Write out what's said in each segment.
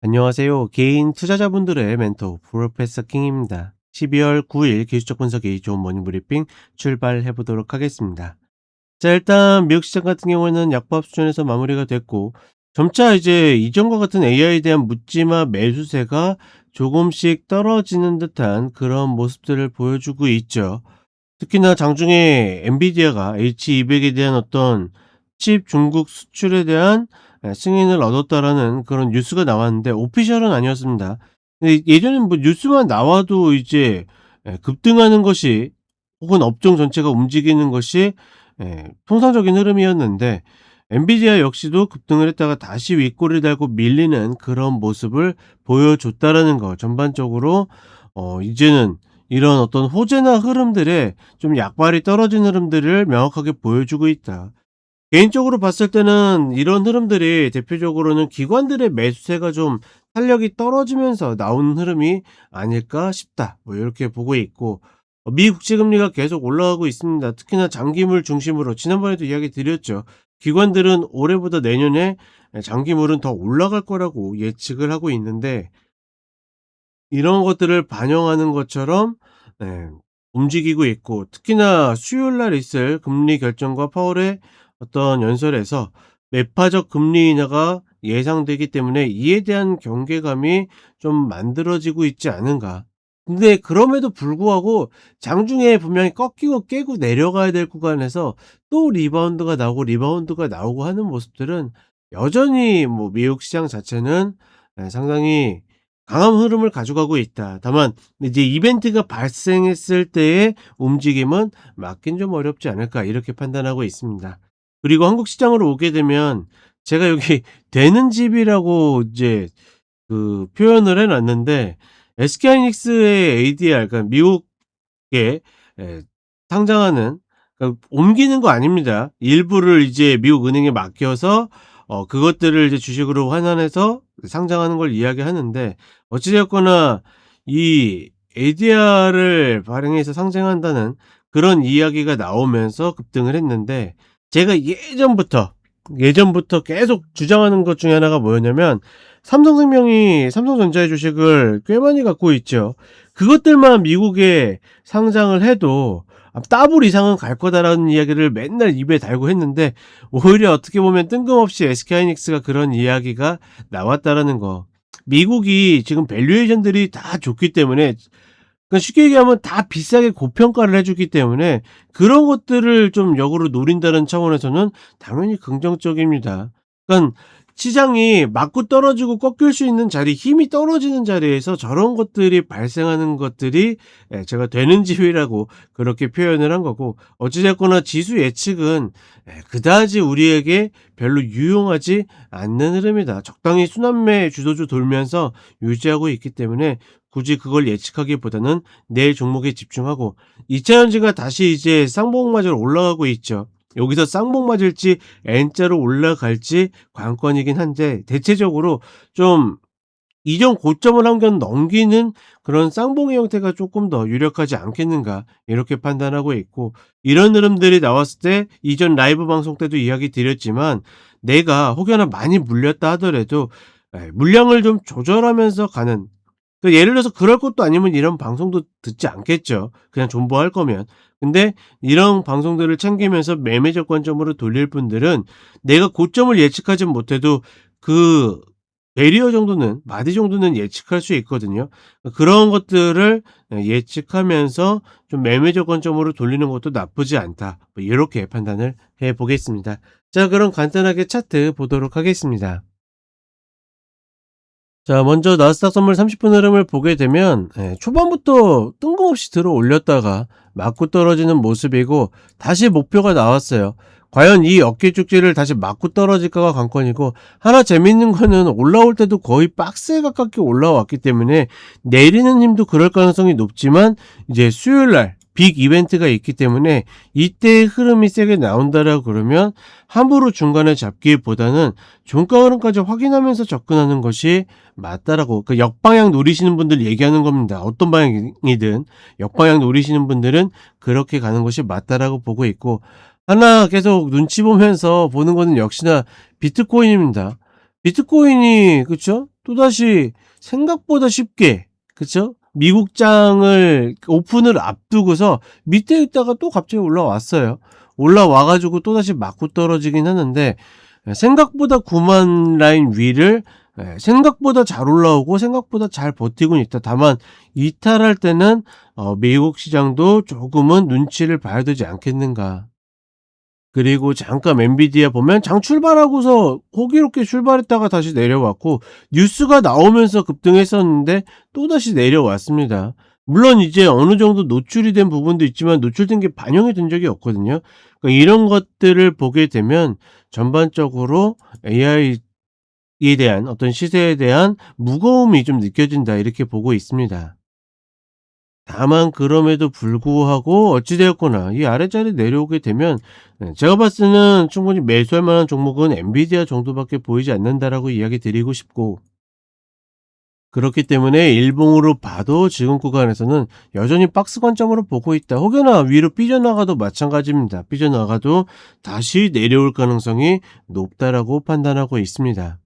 안녕하세요. 개인 투자자분들의 멘토 프로페서 킹입니다. 12월 9일 기술적 분석이 좋은 모닝 브리핑 출발해 보도록 하겠습니다. 자, 일단 미국 시장 같은 경우에는 약밥 수준에서 마무리가 됐고, 점차 이제 이전과 같은 AI에 대한 묻지마 매수세가 조금씩 떨어지는 듯한 그런 모습들을 보여주고 있죠. 특히나 장중에 엔비디아가 H200에 대한 어떤 칩 중국 수출에 대한 승인을 얻었다라는 그런 뉴스가 나왔는데 오피셜은 아니었습니다. 근데 예전엔 뭐 뉴스만 나와도 이제 급등하는 것이 혹은 업종 전체가 움직이는 것이 통상적인 흐름이었는데 엔비디아 역시도 급등을 했다가 다시 윗꼬리를 달고 밀리는 그런 모습을 보여줬다라는 거. 전반적으로 이제는 이런 어떤 호재나 흐름들에 좀 약발이 떨어진 흐름들을 명확하게 보여주고 있다. 개인적으로 봤을 때는 이런 흐름들이 대표적으로는 기관들의 매수세가 좀 탄력이 떨어지면서 나온 흐름이 아닐까 싶다. 뭐 이렇게 보고 있고, 미 국채 금리가 계속 올라가고 있습니다. 특히나 장기물 중심으로 지난번에도 이야기 드렸죠. 기관들은 올해보다 내년에 장기물은 더 올라갈 거라고 예측을 하고 있는데, 이런 것들을 반영하는 것처럼 예 움직이고 있고, 특히나 수요일 날 있을 금리 결정과 파월의 어떤 연설에서 매파적 금리 인하가 예상되기 때문에 이에 대한 경계감이 좀 만들어지고 있지 않은가. 근데 그럼에도 불구하고 장중에 분명히 꺾이고 깨고 내려가야 될 구간에서 또 리바운드가 나오고 하는 모습들은 여전히 뭐 미국 시장 자체는 상당히 강한 흐름을 가져가고 있다. 다만 이제 이벤트가 발생했을 때의 움직임은 막긴 좀 어렵지 않을까, 이렇게 판단하고 있습니다. 그리고 한국 시장으로 오게 되면 제가 여기 되는 집이라고 이제 그 표현을 해 놨는데, SK하이닉스의 ADR, 그러니까 미국에 에 상장하는, 그러니까 옮기는 거 아닙니다. 일부를 이제 미국 은행에 맡겨서 그것들을 이제 주식으로 환원해서 상장하는 걸 이야기하는데, 어찌 되었거나 이 ADR을 발행해서 상장한다는 그런 이야기가 나오면서 급등을 했는데, 제가 예전부터 계속 주장하는 것 중에 하나가 뭐였냐면, 삼성생명이 삼성전자의 주식을 꽤 많이 갖고 있죠. 그것들만 미국에 상장을 해도 더블 이상은 갈 거다라는 이야기를 맨날 입에 달고 했는데, 오히려 어떻게 보면 뜬금없이 SK하이닉스가 그런 이야기가 나왔다라는 거. 미국이 지금 밸류에이션들이 다 좋기 때문에, 그러니까 쉽게 얘기하면 다 비싸게 고평가를 해 주기 때문에 그런 것들을 좀 역으로 노린다는 차원에서는 당연히 긍정적입니다. 그러니까 시장이 맞고 떨어지고 꺾일 수 있는 자리, 힘이 떨어지는 자리에서 저런 것들이 발생하는 것들이 제가 되는 지위라고 그렇게 표현을 한 거고, 어찌 됐거나 지수 예측은 그다지 우리에게 별로 유용하지 않는 흐름이다. 적당히 순환매 주도주 돌면서 유지하고 있기 때문에 굳이 그걸 예측하기보다는 내 종목에 집중하고, 2차 전지가 다시 이제 쌍봉 맞으러 올라가고 있죠. 여기서 쌍봉 맞을지 N자로 올라갈지 관건이긴 한데, 대체적으로 좀 이전 고점을 한 번 넘기는 그런 쌍봉의 형태가 조금 더 유력하지 않겠는가, 이렇게 판단하고 있고, 이런 흐름들이 나왔을 때 이전 라이브 방송 때도 이야기 드렸지만, 내가 혹여나 많이 물렸다 하더라도 물량을 좀 조절하면서 가는, 예를 들어서 그럴 것도 아니면 이런 방송도 듣지 않겠죠, 그냥 존버할 거면. 근데 이런 방송들을 챙기면서 매매적 관점으로 돌릴 분들은 내가 고점을 예측하진 못해도 그 베리어 정도는, 마디 정도는 예측할 수 있거든요. 그런 것들을 예측하면서 좀 매매적 관점으로 돌리는 것도 나쁘지 않다, 뭐 이렇게 판단을 해 보겠습니다. 자, 그럼 간단하게 차트 보도록 하겠습니다. 자, 먼저 나스닥 선물 30분 흐름을 보게 되면 초반부터 뜬금없이 들어 올렸다가 맞고 떨어지는 모습이고, 다시 목표가 나왔어요. 과연 이 어깨 축지를 다시 맞고 떨어질까가 관건이고, 하나 재밌는 거는 올라올 때도 거의 박스에 가깝게 올라왔기 때문에 내리는 힘도 그럴 가능성이 높지만, 이제 수요일 날 빅 이벤트가 있기 때문에 이때의 흐름이 세게 나온다라고 그러면 함부로 중간에 잡기보다는 종가 흐름까지 확인하면서 접근하는 것이 맞다라고, 그 역방향 노리시는 분들 얘기하는 겁니다. 어떤 방향이든 역방향 노리시는 분들은 그렇게 가는 것이 맞다라고 보고 있고, 하나 계속 눈치 보면서 보는 거는 역시나 비트코인입니다. 비트코인이, 그쵸? 또다시 생각보다 쉽게, 그쵸? 미국장을 오픈을 앞두고서 밑에 있다가 또 갑자기 올라왔어요. 올라와 가지고 또다시 맞고 떨어지긴 하는데 생각보다 9만 라인 위를 생각보다 잘 올라오고 생각보다 잘 버티고는 있다. 다만 이탈할 때는 미국 시장도 조금은 눈치를 봐야 되지 않겠는가. 그리고 잠깐 엔비디아 보면 장 출발하고서 호기롭게 출발했다가 다시 내려왔고 뉴스가 나오면서 급등했었는데 또다시 내려왔습니다. 물론 이제 어느 정도 노출이 된 부분도 있지만 노출된 게 반영이 된 적이 없거든요. 그러니까 이런 것들을 보게 되면 전반적으로 AI에 대한 어떤 시세에 대한 무거움이 좀 느껴진다 이렇게 보고 있습니다. 다만 그럼에도 불구하고 어찌 되었거나 이 아래자리 내려오게 되면 제가 봤을 때는 충분히 매수할 만한 종목은 엔비디아 정도밖에 보이지 않는다라고 이야기 드리고 싶고, 그렇기 때문에 일봉으로 봐도 지금 구간에서는 여전히 박스 관점으로 보고 있다. 혹여나 위로 삐져나가도 마찬가지입니다. 삐져나가도 다시 내려올 가능성이 높다라고 판단하고 있습니다.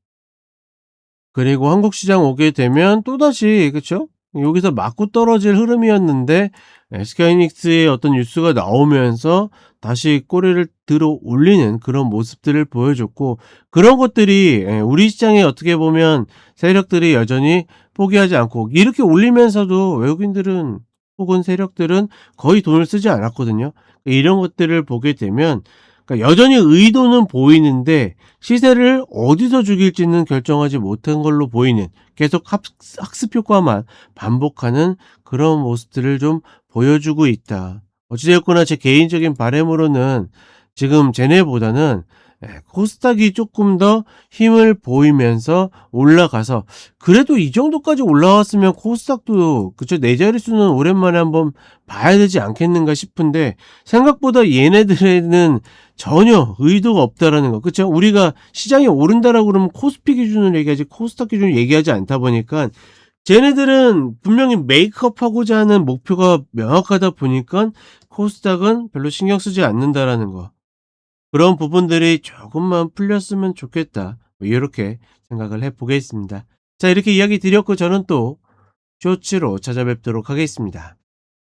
그리고 한국 시장 오게 되면 또다시, 그쵸? 여기서 맞고 떨어질 흐름이었는데 SK하이닉스의 어떤 뉴스가 나오면서 다시 꼬리를 들어 올리는 그런 모습들을 보여줬고, 그런 것들이 우리 시장에 어떻게 보면 세력들이 여전히 포기하지 않고 이렇게 올리면서도 외국인들은 혹은 세력들은 거의 돈을 쓰지 않았거든요. 이런 것들을 보게 되면 그러니까 여전히 의도는 보이는데 시세를 어디서 죽일지는 결정하지 못한 걸로 보이는, 계속 학습 효과만 반복하는 그런 모습들을 좀 보여주고 있다. 어찌 되었거나 제 개인적인 바람으로는 지금 쟤네보다는 코스닥이 조금 더 힘을 보이면서 올라가서, 그래도 이 정도까지 올라왔으면 코스닥도 그쵸 네 자릿수는 오랜만에 한번 봐야 되지 않겠는가 싶은데 생각보다 얘네들에는 전혀 의도가 없다라는 거. 그쵸? 우리가 시장이 오른다라고 그러면 코스피 기준으로 얘기하지 코스닥 기준으로 얘기하지 않다 보니까 쟤네들은 분명히 메이크업하고자 하는 목표가 명확하다 보니까 코스닥은 별로 신경 쓰지 않는다라는 거. 그런 부분들이 조금만 풀렸으면 좋겠다. 뭐 요렇게 생각을 해 보겠습니다. 자, 이렇게 이야기 드렸고 저는 또 쇼츠로 찾아뵙도록 하겠습니다.